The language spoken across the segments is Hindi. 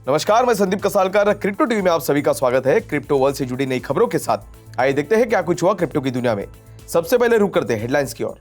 नमस्कार, मैं संदीप कसालकर। क्रिप्टो टीवी में आप सभी का स्वागत है। क्रिप्टो वर्ल्ड से जुड़ी नई खबरों के साथ आइए देखते हैं क्या कुछ हुआ क्रिप्टो की दुनिया में। सबसे पहले रुक करते हैं हेडलाइंस की ओर।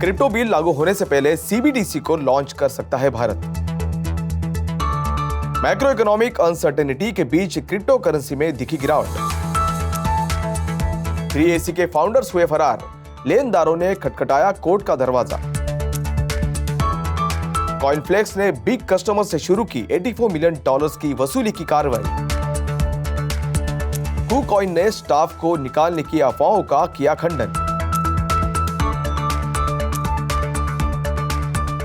क्रिप्टो बिल लागू होने से पहले सीबीडीसी को लॉन्च कर सकता है भारत। मैक्रो इकोनॉमिक अनसर्टेनिटी के बीच क्रिप्टो करेंसी में दिखी गिरावट। 3AC के फाउंडर्स हुए फरार, लेनदारों ने खटखटाया कोर्ट का दरवाजा। कॉइनफ्लेक्स ने बिग कस्टमर से शुरू की $84 मिलियन की वसूली की कार्रवाई। KuCoin ने स्टाफ को निकालने की अफवाहों का किया खंडन।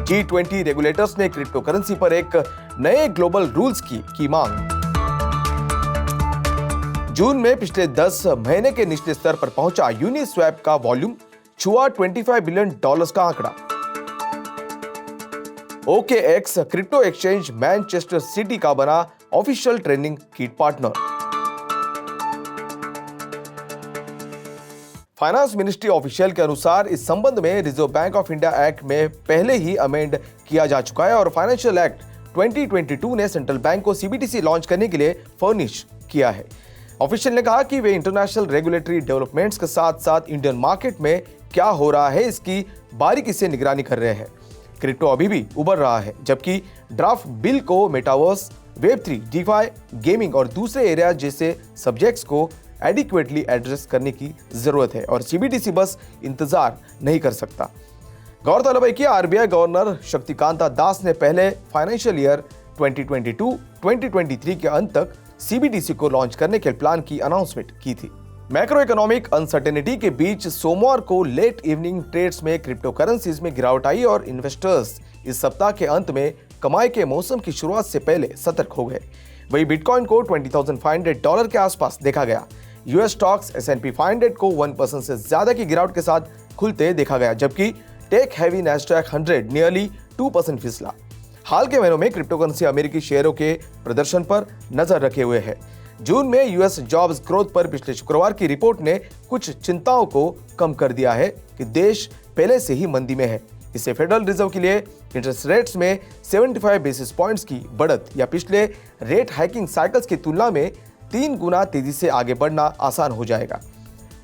G20 रेगुलेटर्स ने क्रिप्टो करेंसी पर एक नए ग्लोबल रूल्स की मांग। जून में पिछले 10 महीने के निचले स्तर पर पहुंचा यूनिस्वैप का वॉल्यूम, छुआ $25 बिलियन का आंकड़ा। OKX crypto exchange Manchester city का बना official trending kit partner. Finance ministry official के अनुसार इस संबंध में reserve bank of India act में पहले ही अमेंड किया जा चुका है और फाइनेंशियल एक्ट 2022 ने सेंट्रल बैंक को सीबीडीसी लॉन्च करने के लिए फर्निश किया है। ऑफिशियल ने कहा कि वे इंटरनेशनल रेगुलेटरी डेवलपमेंट्स के साथ साथ इंडियन मार्केट में क्या हो रहा है इसकी बारीकी से निगरानी कर रहे हैं। क्रिप्टो अभी भी उभर रहा है, जबकि ड्राफ्ट बिल को मेटावर्स, वेब3, डीफाई, गेमिंग और दूसरे एरिया जैसे सब्जेक्ट्स को एडिक्वेटली एड्रेस करने की जरूरत है और सीबीडीसी बस इंतजार नहीं कर सकता। गौरतलब है कि आरबीआई गवर्नर शक्तिकांता दास ने पहले फाइनेंशियल ईयर 2022-2023 के अंत तक सीबीडीसी को लॉन्च करने के प्लान की अनाउंसमेंट की थी। मैक्रो इकोनॉमिक अनसर्टेनिटी के बीच सोमवार को लेट इवनिंग ट्रेड्स में क्रिप्टो करेंसीज में गिरावट आई और इन्वेस्टर्स इस सप्ताह के अंत में कमाई के मौसम की शुरुआत से पहले सतर्क हो गए। वहीं बिटकॉइन को $20,500 के आसपास देखा गया। यूएस स्टॉक्स S&P 500 को 1% से ज्यादा की गिरावट के साथ खुलते देखा गया, जबकि टेक हैवी नैस्डैक 100 नियरली 2% फिसला। हाल के महीनों में क्रिप्टो करेंसी अमेरिकी शेयरों के प्रदर्शन पर नजर रखे हुए है। जून में यूएस जॉब्स ग्रोथ पर पिछले शुक्रवार की रिपोर्ट ने कुछ चिंताओं को कम कर दिया है कि देश पहले से ही मंदी में है। इससे फेडरल रिजर्व के लिए इंटरेस्ट रेट्स में 75 बेसिस पॉइंट्स की बढ़त या पिछले रेट हाइकिंग साइकिल्स की तुलना में 3 गुना तेजी से आगे बढ़ना आसान हो जाएगा।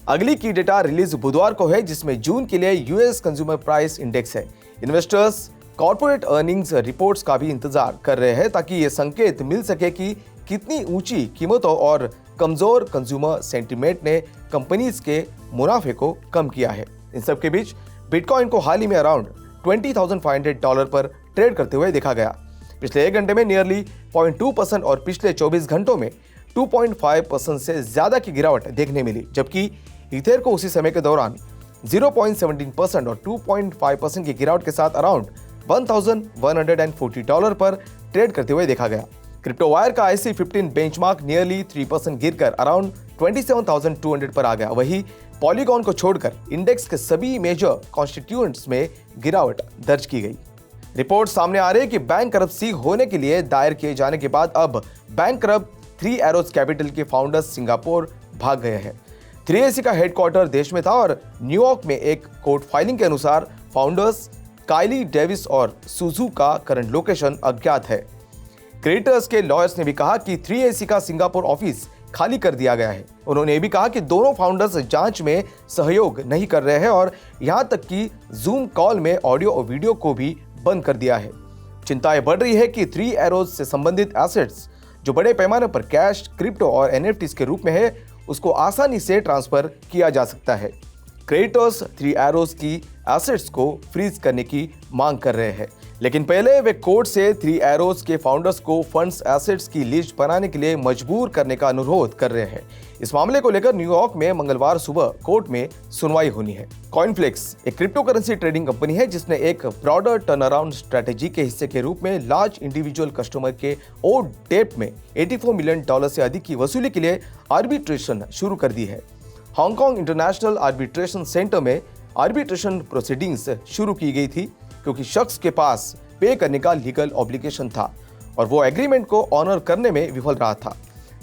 अगली की डेटा रिलीज बुधवार को है, जिसमें जून के लिए यूएस कंज्यूमर प्राइस इंडेक्स है। इन्वेस्टर्स कॉर्पोरेट अर्निंग्स रिपोर्ट्स का भी इंतजार कर रहे हैं ताकि ये संकेत मिल सके कि कितनी ऊंची कीमतों और कमजोर कंज्यूमर सेंटीमेंट ने कंपनीज के मुनाफे को कम किया है। इन सब के बीच बिटकॉइन को हाल ही में अराउंड $20,500 पर ट्रेड करते हुए देखा गया। पिछले 1 घंटे में नियरली 0.2% और पिछले 24 घंटों में 2.5% से ज्यादा की गिरावट देखने मिली, जबकि इथेर को उसी समय के दौरान 0.17% और 2.5% की गिरावट के साथ अराउंड $1,140 पर ट्रेड करते हुए देखा गया। क्रिप्टो वायर का IC15 बेंचमार्क नियरली 3% गिरकर अराउंड 27,200 पर आ गया। वहीं पॉलीगॉन को छोड़कर इंडेक्स के सभी मेजर कॉन्स्टिट्यूएंट्स में गिरावट दर्ज की गई। रिपोर्ट सामने आ रही है कि बैंकरप्सी होने के लिए दायर किए जाने के बाद अब बैंकरप्ट 3 एरोज कैपिटल के फाउंडर्स सिंगापुर भाग गए हैं। 3AC का हेडक्वार्टर देश में था और न्यूयॉर्क में एक कोर्ट फाइलिंग के अनुसार फाउंडर्स काइली डेविस और सुजू का करंट लोकेशन अज्ञात है। क्रेडिटर्स के लॉयर्स ने भी कहा कि 3AC का सिंगापुर ऑफिस खाली कर दिया गया है। उन्होंने ये भी कहा कि दोनों फाउंडर्स जांच में सहयोग नहीं कर रहे हैं और यहां तक कि जूम कॉल में ऑडियो और वीडियो को भी बंद कर दिया है। चिंताएं बढ़ रही है कि 3 एरोज से संबंधित एसेट्स जो बड़े पैमाने पर कैश, क्रिप्टो और NFTs के रूप में है, उसको आसानी से ट्रांसफर किया जा सकता है। क्रेडिटर्स 3 एरोज की एसेट्स को फ्रीज करने की मांग कर रहे हैं, लेकिन पहले वे कोर्ट से 3 एरोज के फाउंडर्स को फंड्स एसेट्स की लिस्ट बनाने के लिए मजबूर करने का अनुरोध कर रहे हैं। इस मामले को लेकर न्यूयॉर्क में मंगलवार सुबह कोर्ट में सुनवाई होनी है। कॉइनफ्लेक्स एक क्रिप्टो करेंसी ट्रेडिंग कंपनी है जिसने एक ब्रॉडर टर्नअराउंड स्ट्रेटेजी के हिस्से के रूप में लार्ज इंडिविजुअल कस्टमर के ओड डेट में $84 मिलियन से अधिक की वसूली के लिए आर्बिट्रेशन शुरू कर दी है। हांगकांग इंटरनेशनल आर्बिट्रेशन सेंटर में आर्बिट्रेशन प्रोसीडिंग्स शुरू की गई थी क्योंकि शख्स के पास पे करने का लीगल ऑब्लिगेशन था और वो एग्रीमेंट को ऑनर करने में विफल रहा था।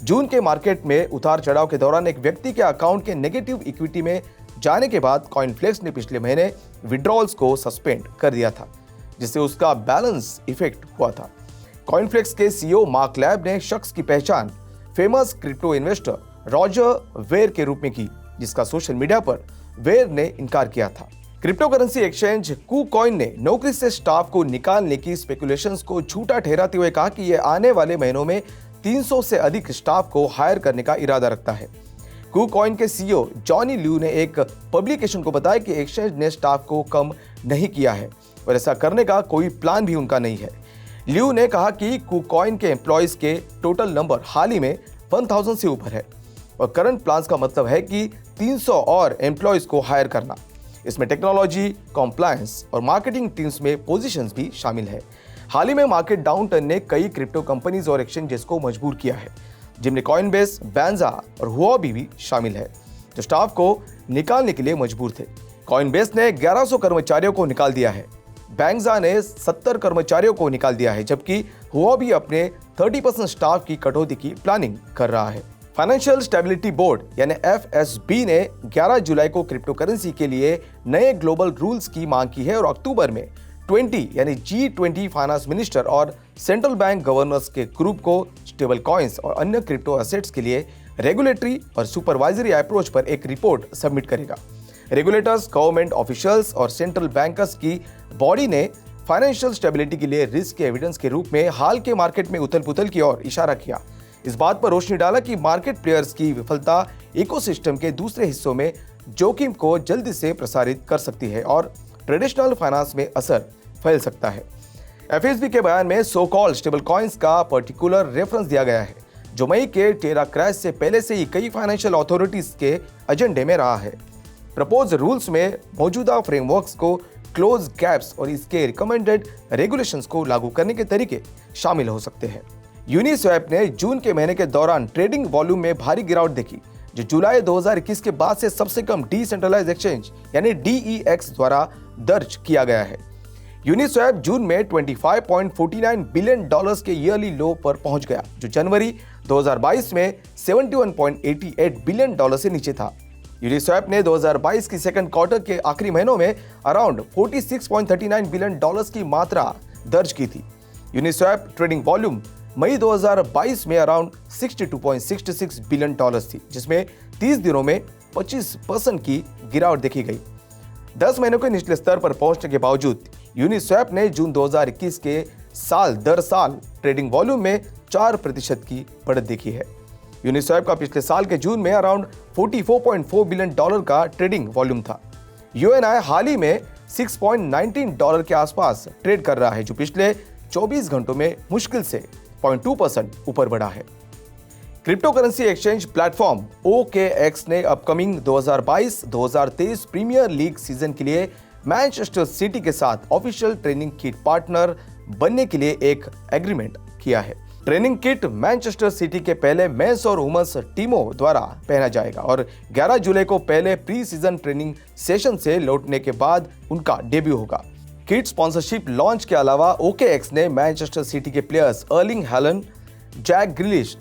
जून के मार्केट में उतार चढ़ाव के दौरान एक व्यक्ति के अकाउंट के नेगेटिव इक्विटी में जाने के बाद कॉइनफ्लेक्स ने पिछले महीने विड्रॉल्स को सस्पेंड कर दिया था, जिससे उसका बैलेंस इफेक्ट हुआ था। कॉइनफ्लेक्स के सीईओ मार्क लैब ने शख्स की पहचान famous crypto investor Roger Ver के रूप में की, जिसका सोशल मीडिया पर वेर ने इनकार किया था। क्रिप्टो करेंसी एक्सचेंज KuCoin ने नौकरी से स्टाफ को निकालने की स्पेकुलेशंस को झूठा ठहराते हुए कहा कि यह आने वाले महीनों में 300 से अधिक स्टाफ को हायर करने का इरादा रखता है। KuCoin के सीईओ जॉनी ल्यू ने एक पब्लिकेशन को बताया कि एक्सचेंज ने स्टाफ को कम नहीं किया है और ऐसा करने का कोई प्लान भी उनका नहीं है। ल्यू ने कहा कि KuCoin के एम्प्लॉयज के टोटल नंबर हाल ही में 1000 से ऊपर है और करंट प्लान्स का मतलब है कि 300 और एम्प्लॉयज को हायर करना। इसमें टेक्नोलॉजी, कॉम्प्लायंस और मार्केटिंग टीम्स में पोजीशंस भी शामिल है। हाल ही में मार्केट डाउनटर्न ने कई क्रिप्टो कंपनीज और एक्सचेंजेस को मजबूर किया है, जिनमें कॉइनबेस, बैंजा और हुओबी भी शामिल है, जो स्टाफ को निकालने के लिए मजबूर थे। कॉइनबेस ने 1100 कर्मचारियों को निकाल दिया है, बैंजा ने 70 कर्मचारियों को निकाल दिया है, जबकि हुओबी अपने 30% स्टाफ की कटौती की प्लानिंग कर रहा है। फाइनेंशियल स्टेबिलिटी बोर्ड यानी FSB ने 11 जुलाई को क्रिप्टो करेंसी के लिए नए ग्लोबल रूल्स की मांग की है और अक्टूबर में 20 यानी G20 फाइनेंस मिनिस्टर और सेंट्रल बैंक गवर्नर्स के ग्रुप को स्टेबल कॉइन्स और अन्य क्रिप्टो एसेट्स के लिए रेगुलेटरी और सुपरवाइजरी अप्रोच पर एक रिपोर्ट सबमिट करेगा। रेगुलेटर्स, गवर्नमेंट ऑफिशियल्स और सेंट्रल बैंकर्स की बॉडी ने फाइनेंशियल स्टेबिलिटी के लिए रिस्क के एविडेंस के रूप में हाल के मार्केट में उथल-पुथल की ओर इशारा किया। इस बात पर रोशनी डाला कि मार्केट प्लेयर्स की विफलता इकोसिस्टम के दूसरे हिस्सों में जोखिम को जल्दी से प्रसारित कर सकती है और ट्रेडिशनल फाइनेंस में असर फैल सकता है। FSB के बयान में सो कॉल्ड स्टेबल कॉइन्स का पर्टिकुलर रेफरेंस दिया गया है, जो मई के टेरा क्रैश से पहले से ही कई फाइनेंशियल अथॉरिटीज के एजेंडे में रहा है। प्रपोज रूल्स में मौजूदा फ्रेमवर्क्स को क्लोज गैप्स और इसके रिकमेंडेड रेगुलेशंस को लागू करने के तरीके शामिल हो सकते हैं। यूनिस्वैप ने जून के महीने के दौरान ट्रेडिंग वॉल्यूम में भारी गिरावट देखी, जो जुलाई 2021 के बाद से सबसे कम डिसेंट्रलाइज्ड एक्सचेंज यानी DEX द्वारा दर्ज किया गया है। यूनिस्वैप जून में $25.49 बिलियन के ईयरली लो पर पहुंच गया, जो जनवरी 2022 में $71.88 बिलियन से नीचे था। यूनिस्वैप ने 2022 की सेकंड क्वार्टर के आखिरी महीनों में अराउंड $46.39 बिलियन की मात्रा दर्ज की थी। यूनिस्वैप ट्रेडिंग वॉल्यूम मई 2022 में अराउंड $62.66 बिलियन थी, जिसमें 30 दिनों में 25% की गिरावट देखी गई। 10 महीनों के निचले स्तर पर पहुंचने के बावजूद यूनिस्वैप ने जून 2021 के साल दर साल ट्रेडिंग वॉल्यूम में 4% की बढ़त देखी है। यूनिस्वैप का पिछले साल के जून में अराउंड $44.4 बिलियन का ट्रेडिंग वॉल्यूम था। UNI हाल ही में $6.19 के आसपास ट्रेड कर रहा है, जो पिछले 24 घंटों में मुश्किल से 0.2% ऊपर बढ़ा है। Crypto currency exchange platform OKX ने अपकमिंग 2022-2023 प्रीमियर लीग सीजन के लिए मैनचेस्टर सिटी के साथ ऑफिशियल ट्रेनिंग किट पार्टनर बनने के लिए एक एग्रीमेंट किया है। ट्रेनिंग किट मैनचेस्टर सिटी के पहले मेंस और वुमेन्स टीमों द्वारा पहना जाएगा और 11 जुलाई को पहले प्री सीजन ट्रेनिंग सेशन से लौटने के बाद उनका डेब्यू होगा। किट स्पॉन्सरशिप लॉन्च के अलावा OKX ने मैनचेस्टर सिटी के players Erling Haaland, Jack Grealish,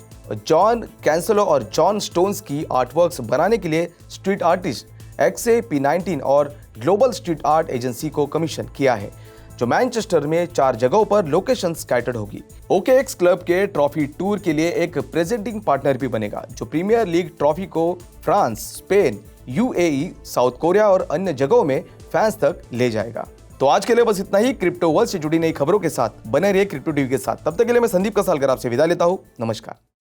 John Cancelo और जॉन स्टोन्स की आर्टवर्क्स बनाने के लिए स्ट्रीट आर्टिस्ट XAP19 और ग्लोबल स्ट्रीट आर्ट एजेंसी को कमीशन किया है, जो मैनचेस्टर में 4 जगहों पर लोकेशन स्कैटर्ड होगी। OKX क्लब के ट्रॉफी टूर के लिए एक प्रेजेंटिंग पार्टनर भी बनेगा, जो प्रीमियर लीग ट्रॉफी को France, Spain, UAE, South Korea और अन्य जगहों में फैंस तक ले जाएगा। तो आज के लिए बस इतना ही। क्रिप्टो वर्ल्ड से जुड़ी नई खबरों के साथ बने रहिए क्रिप्टो टीवी के साथ। तब तक के लिए मैं संदीप कसालकर आपसे विदा लेता हूं। नमस्कार।